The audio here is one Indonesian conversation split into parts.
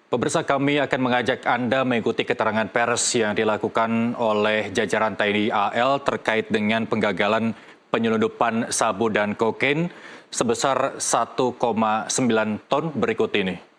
Pemirsa, kami akan mengajak Anda mengikuti keterangan pers yang dilakukan oleh jajaran TNI AL terkait dengan penggagalan penyelundupan sabu dan kokain sebesar 1,9 ton berikut ini.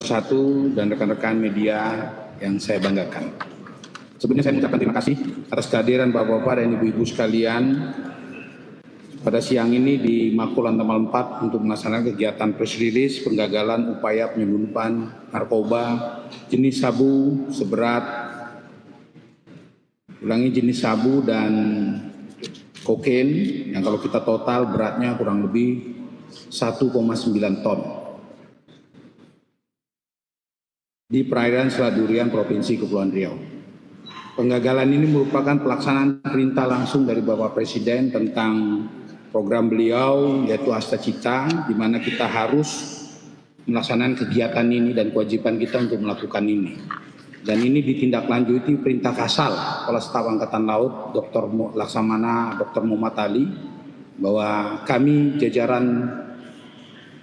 Satu dan rekan-rekan media yang saya banggakan. Sebelumnya saya mengucapkan terima kasih atas kehadiran Bapak-Bapak dan Ibu-Ibu sekalian pada siang ini di Makolan Tamal 4 untuk melaksanakan kegiatan press release penggagalan upaya penyelundupan narkoba jenis sabu jenis sabu dan kokain yang kalau kita total beratnya kurang lebih 1,9 ton. Di perairan Selat Durian, Provinsi Kepulauan Riau. Penggagalan ini merupakan pelaksanaan perintah langsung dari Bapak Presiden tentang program beliau yaitu Asta Cita, di mana kita harus melaksanakan kegiatan ini dan kewajiban kita untuk melakukan ini. Dan ini ditindaklanjuti perintah Kasal Kepala Staf Angkatan Laut Dr. Laksamana Dr. Muhammad Ali bahwa kami jajaran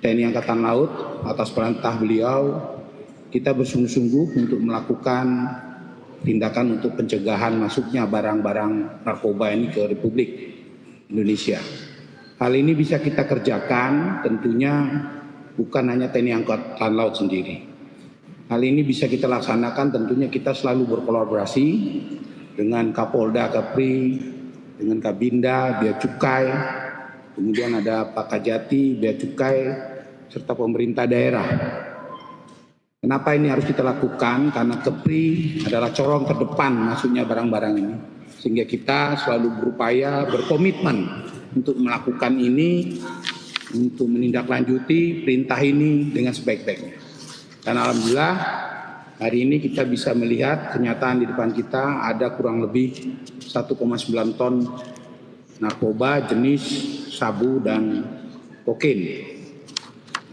TNI Angkatan Laut atas perintah beliau kita bersungguh-sungguh untuk melakukan tindakan untuk pencegahan masuknya barang-barang narkoba ini ke Republik Indonesia. Hal ini bisa kita kerjakan tentunya bukan hanya TNI Angkatan Laut sendiri. Hal ini bisa kita laksanakan tentunya kita selalu berkolaborasi dengan Kapolda, Kepri, dengan Kabinda, Bea Cukai, kemudian ada Pak Kajati, Bea Cukai, serta pemerintah daerah. Kenapa ini harus kita lakukan? Karena Kepri adalah corong terdepan masuknya barang-barang ini. Sehingga kita selalu berupaya, berkomitmen untuk melakukan ini, untuk menindaklanjuti perintah ini dengan sebaik-baiknya. Dan alhamdulillah hari ini kita bisa melihat kenyataan di depan kita ada kurang lebih 1,9 ton narkoba jenis sabu dan kokain.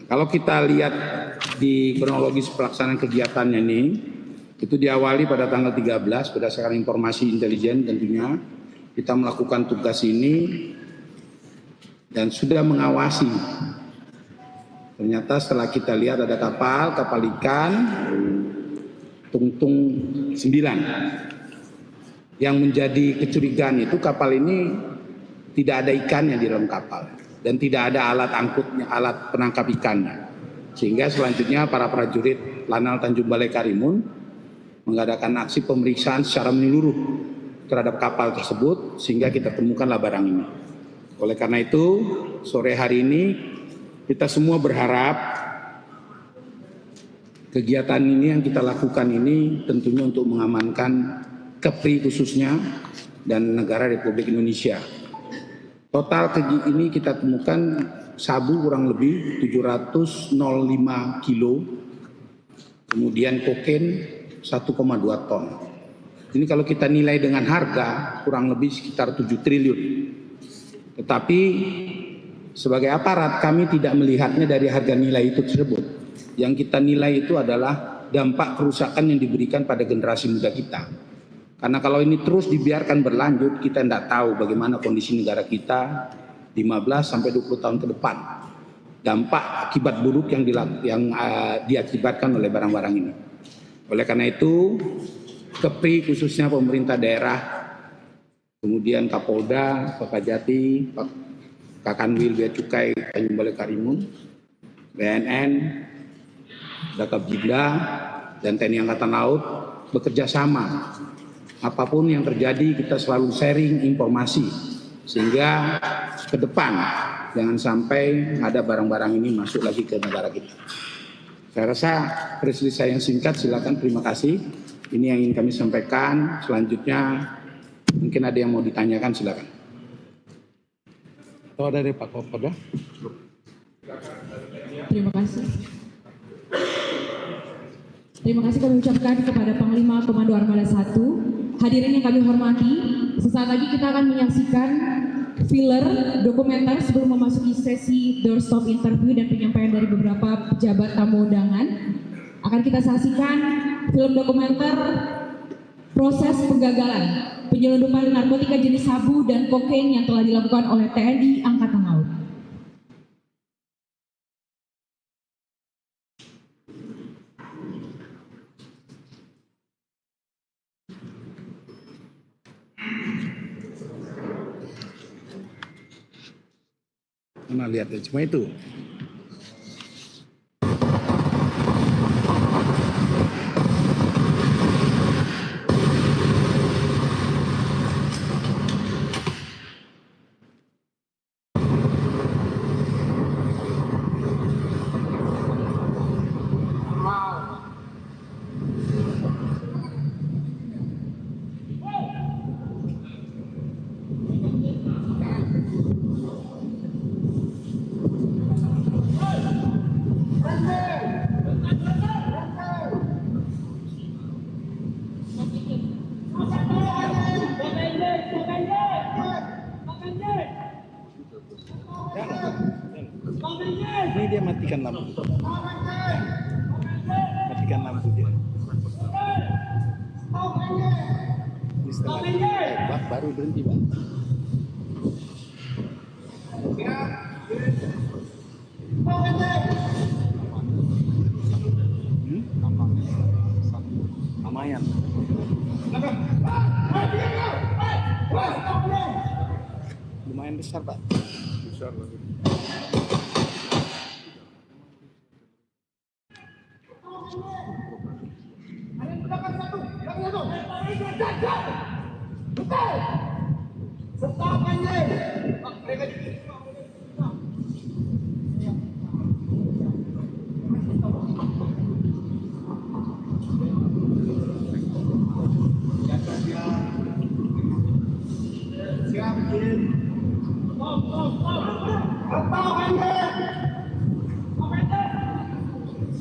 Kalau kita lihat di kronologis pelaksanaan kegiatannya ini, itu diawali pada tanggal 13 berdasarkan informasi intelijen tentunya. Kita melakukan tugas ini dan sudah mengawasi. Ternyata setelah kita lihat ada kapal ikan Tungtung 9. Yang menjadi kecurigaan itu kapal ini tidak ada ikannya di dalam kapal. Dan tidak ada alat angkutnya, alat penangkap ikannya. Sehingga selanjutnya para prajurit Lanal Tanjung Balai Karimun mengadakan aksi pemeriksaan secara menyeluruh terhadap kapal tersebut sehingga kita temukanlah barang ini. Oleh karena itu, sore hari ini kita semua berharap kegiatan ini yang kita lakukan ini tentunya untuk mengamankan Kepri khususnya dan negara Republik Indonesia. Total ini kita temukan sabu kurang lebih 705 kilo, kemudian kokain 1,2 ton. Ini kalau kita nilai dengan harga kurang lebih sekitar 7 triliun. Tetapi sebagai aparat kami tidak melihatnya dari harga nilai itu tersebut. Yang kita nilai itu adalah dampak kerusakan yang diberikan pada generasi muda kita. Karena kalau ini terus dibiarkan berlanjut, kita tidak tahu bagaimana kondisi negara kita 15 sampai 20 tahun ke depan. Dampak akibat buruk yang diakibatkan oleh barang-barang ini. Oleh karena itu, Kepri khususnya pemerintah daerah, kemudian Kapolda, Pak Kajati, Pak Kakanwil Bea Cukai Tanjung Balai Karimun, BNN, Dakabjibda, dan TNI Angkatan Laut bekerja sama. Apapun yang terjadi kita selalu sharing informasi sehingga ke depan jangan sampai ada barang-barang ini masuk lagi ke negara kita. Saya rasa press release saya yang singkat, silakan, terima kasih. Ini yang ingin kami sampaikan. Selanjutnya mungkin ada yang mau ditanyakan, silakan. Oh, dari Pak Kapolda. Terima kasih. Terima kasih kami ucapkan kepada Panglima Komando Armada 1. Hadirin yang kami hormati, sesaat lagi kita akan menyaksikan filler dokumenter sebelum memasuki sesi doorstop interview dan penyampaian dari beberapa pejabat tamu undangan. Akan kita saksikan film dokumenter proses penggagalan penyelundupan narkotika jenis sabu dan kokain yang telah dilakukan oleh TNI Angkatan Laut. Mana lihat cuma itu. Ini dia matikan lampu. Matikan lampu dia. Ini setelah baru berhenti, Bang. Lumayan. Lumayan besar, Pak. Besar.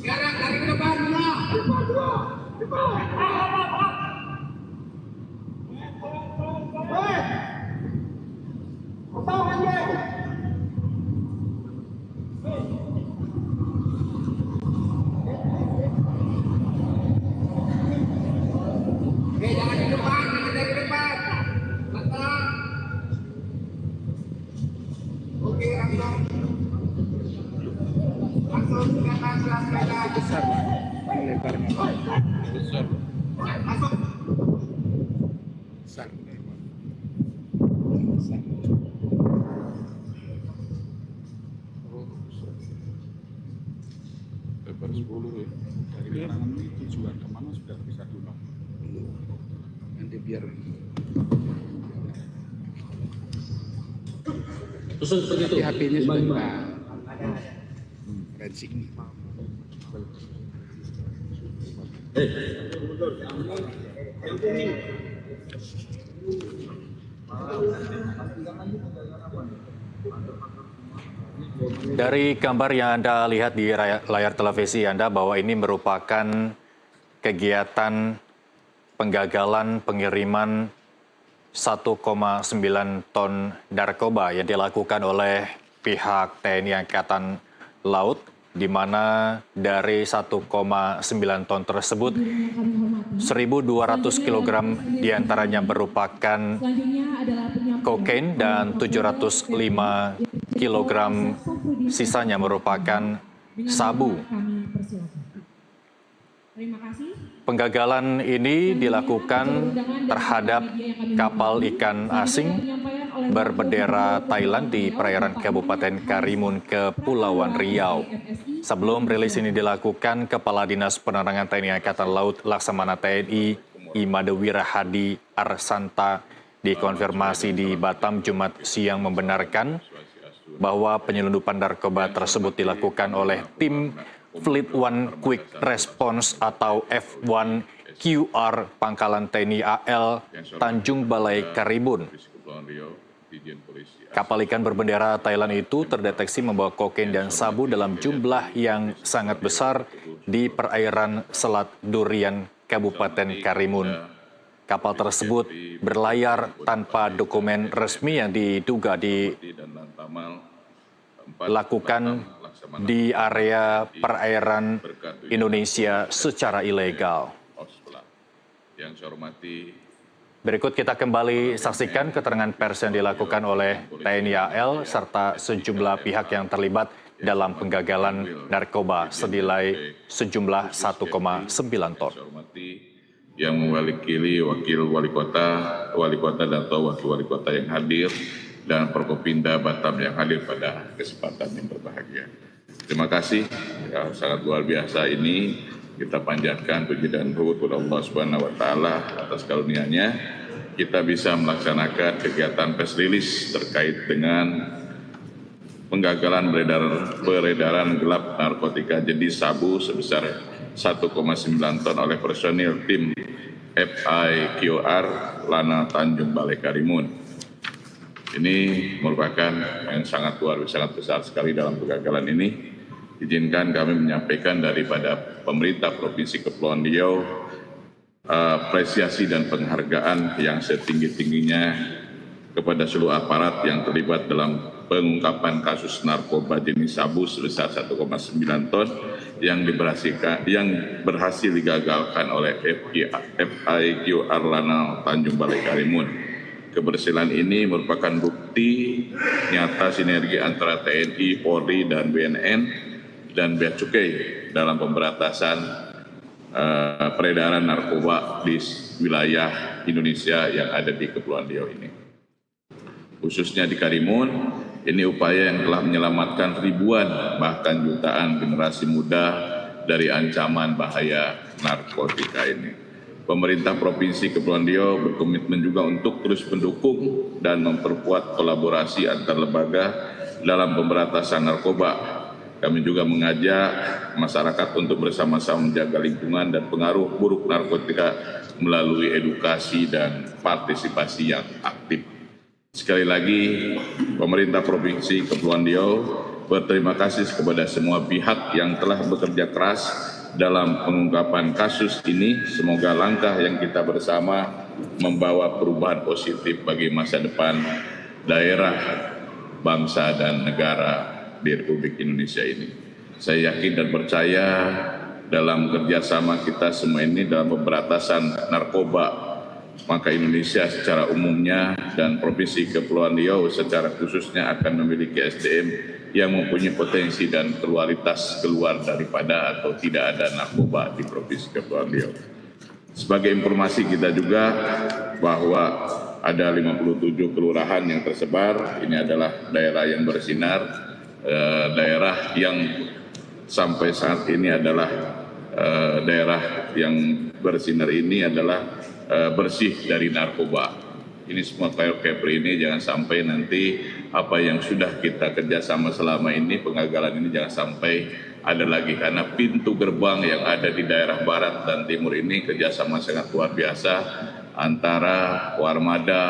Sekarang dari ke depan, jangan di depan, jangan dari depan. Oke, langsung ke atas sepeda. Besar, lebarnya. Besar. Masuk. Besar. Besar. Lebar 10 ya. Dari kanan tujuan kemana sudah bisa diulang. Nanti biar HP-nya sudah kita rensing. Dari gambar yang Anda lihat di layar televisi Anda bahwa ini merupakan kegiatan penggagalan pengiriman 1,9 ton narkoba yang dilakukan oleh pihak TNI Angkatan Laut di mana dari 1,9 ton tersebut 1.200 kg diantaranya merupakan kokain dan 705 kg sisanya merupakan sabu. Penggagalan ini dilakukan terhadap kapal ikan asing berbendera Thailand di perairan Kabupaten Karimun, Kepulauan Riau. Sebelum rilis ini dilakukan, Kepala Dinas Penerangan TNI Angkatan Laut Laksamana TNI Imadewira Hadi Arsanta dikonfirmasi di Batam Jumat siang membenarkan bahwa penyelundupan narkoba tersebut dilakukan oleh tim Fleet One Quick Response atau F1 QR Pangkalan TNI AL Tanjung Balai Karimun. Kapal ikan berbendera Thailand itu terdeteksi membawa kokain dan sabu dalam jumlah yang sangat besar di perairan Selat Durian, Kabupaten Karimun. Kapal tersebut berlayar tanpa dokumen resmi yang diduga dilakukan di area perairan Indonesia secara ilegal. Berikut kita kembali saksikan keterangan pers yang dilakukan oleh TNI AL serta sejumlah pihak yang terlibat dalam penggagalan narkoba senilai sejumlah 1,9 ton. Yang mewakili wakil wali kota dan atau wakil wali kota yang hadir, dan Prokopimda Batam yang hadir pada kesempatan yang berbahagia. Terima kasih, ya, sangat luar biasa ini. Kita panjatkan puji dan syukur kepada Allah Subhanahu wa Ta'ala atas karunia-Nya. Kita bisa melaksanakan kegiatan press release terkait dengan penggagalan peredaran gelap narkotika jenis sabu sebesar 1,9 ton oleh personil tim FIQR Lana Tanjung Balai Karimun. Ini merupakan yang sangat besar sekali dalam penggagalan ini. Izinkan kami menyampaikan daripada pemerintah Provinsi Kepulauan Riau apresiasi dan penghargaan yang setinggi-tingginya kepada seluruh aparat yang terlibat dalam pengungkapan kasus narkoba jenis sabu sebesar 1,9 ton yang berhasil digagalkan oleh FIQR Lana Tanjung Balai Karimun. Keberhasilan ini merupakan bukti nyata sinergi antara TNI, Polri, dan BNN dan Bea Cukai dalam pemberantasan peredaran narkoba di wilayah Indonesia yang ada di Kepulauan Riau ini. Khususnya di Karimun, ini upaya yang telah menyelamatkan ribuan bahkan jutaan generasi muda dari ancaman bahaya narkotika ini. Pemerintah Provinsi Kepulauan Riau berkomitmen juga untuk terus mendukung dan memperkuat kolaborasi antar lembaga dalam pemberantasan narkoba. Kami juga mengajak masyarakat untuk bersama-sama menjaga lingkungan dan pengaruh buruk narkotika melalui edukasi dan partisipasi yang aktif. Sekali lagi, pemerintah Provinsi Kepulauan Riau berterima kasih kepada semua pihak yang telah bekerja keras dalam pengungkapan kasus ini. Semoga langkah yang kita bersama membawa perubahan positif bagi masa depan daerah, bangsa, dan negara di Republik Indonesia ini. Saya yakin dan percaya dalam kerjasama kita semua ini dalam pemberantasan narkoba, maka Indonesia secara umumnya dan Provinsi Kepulauan Riau secara khususnya akan memiliki SDM yang mempunyai potensi dan kualitas keluar daripada atau tidak ada narkoba di Provinsi Kepulauan Riau. Sebagai informasi kita juga bahwa ada 57 kelurahan yang tersebar, ini adalah daerah yang bersinar, daerah yang sampai saat ini adalah daerah yang bersinar ini adalah bersih dari narkoba. Ini semua Kepri ini jangan sampai nanti apa yang sudah kita kerjasama selama ini, penggagalan ini jangan sampai ada lagi, karena pintu gerbang yang ada di daerah barat dan timur ini kerjasama sangat luar biasa antara Warmada,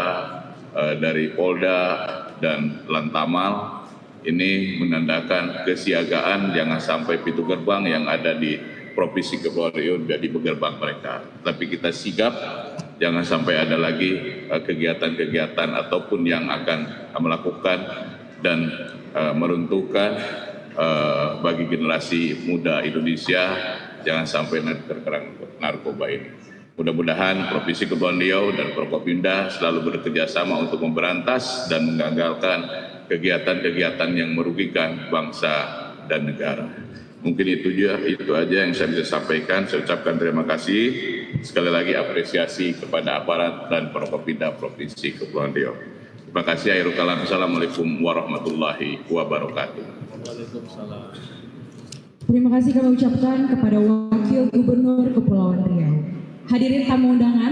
dari Polda dan Lantamal. Ini menandakan kesiagaan, jangan sampai pintu gerbang yang ada di Provinsi Kepulauan Riau jadi gerbang mereka. Tapi kita sigap, jangan sampai ada lagi kegiatan-kegiatan ataupun yang akan melakukan dan meruntuhkan bagi generasi muda Indonesia jangan sampai terkerang narkoba ini. Mudah-mudahan Provinsi Kepulauan Riau dan Forkopimda selalu bekerja sama untuk memberantas dan menggagalkan kegiatan-kegiatan yang merugikan bangsa dan negara. Mungkin itu aja yang saya bisa sampaikan. Saya ucapkan terima kasih. Sekali lagi apresiasi kepada aparat dan Forkopimda Provinsi Kepulauan Riau. Terima kasih. Akhirul kalam. Assalamualaikum warahmatullahi wabarakatuh. Terima kasih kami ucapkan kepada Wakil Gubernur Kepulauan Riau. Hadirin tamu undangan.